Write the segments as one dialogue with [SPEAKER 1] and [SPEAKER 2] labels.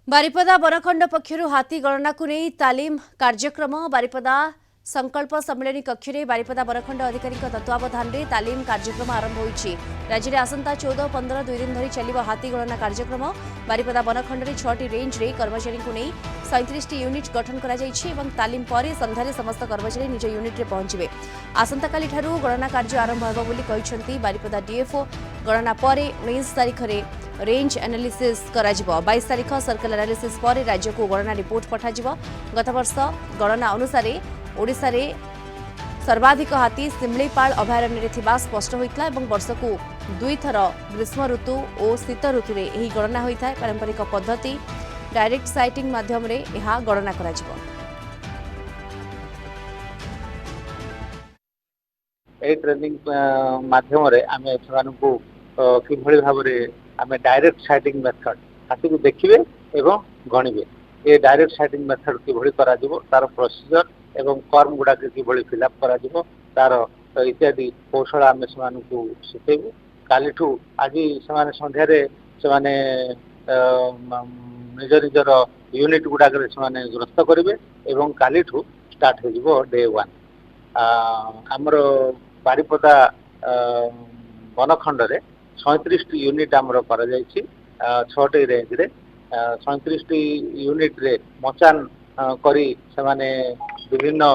[SPEAKER 1] बारिपदा वनखंड पक्षर हाथी गणना को नहीं तालीम कार्यक्रम बारिपदा संकल्प सम्मेलन कक्ष में बारिपदा वनखंड अधिकारी तत्वावधान में तालीम कार्यक्रम आरंभ होइछि। राज्य में आसंता 14-15 2 दिन धरी चलिबो हाथी गणना कार्यक्रम। बारिपदा वनखंड में 6टी रेंज रे कर्मचारी को नहीं 37 यूनिट गठन करा जाइछि एवं तालीम पर संध्यारे समस्त कर्मचारी निज यूनिट रे पहुंचबे। आसंता काली ठारू गणना कार्य आरंभ होबो बोली कहिसंती बारिपदा डीएफओ। गणना पर 19 तारिख रे रेंज एनालिसिस करा जिवो। 22 तारिख सर्कल एनालिसिस पर राज्य को गणना रिपोर्ट पठा जिवो। गत वर्ष गणना अनुसार ओडिशा रे सर्वाधिक हाथी सिमलीपाल अभयारण्य रे थिबा स्पष्ट होइतला एवं वर्ष को 2 थर ग्रीष्म ऋतु और शीत ऋतु रे एही गणना होइथाय। पारंपरिक पद्धति डायरेक्ट साइटिंग माध्यम रे एहा गणना करा जिवो।
[SPEAKER 2] ए ट्रेनिंग माध्यम रे आमे सेमानकु किभଳି भाबरे आमे डायरेक्ट साइटिंग मेथड हाथी को देखिबे एवं गणिबे। ये डायरेक्ट साइटिंग मेथड किभଳି करा जिवो तार प्रोसीजर एवं फॉर्म गुडा किभଳି फिलअप करा जिवो तार इत्यादि कौशल आमे सेमानकु सिखेबु। कालीठू आज सेमाने संध्यारे सेमाने निज निजर यूनिट गुडा करे सेमाने ग्रस्त करिवे एवं कालीठू स्टार्ट हो जिवो डे 1। आमर बारिपदा वनखंड रे 37 यूनिट आमर करा जायछि। 6टी रेंज रे 37 यूनिट रे मचान करी सेमाने विभिन्न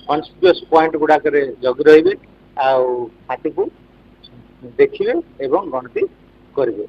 [SPEAKER 2] कन्स्पिक्यूअस पॉइंट गुडा करे जगी रहिबे आ हाथी को देखिबे एवं गणति करिवे।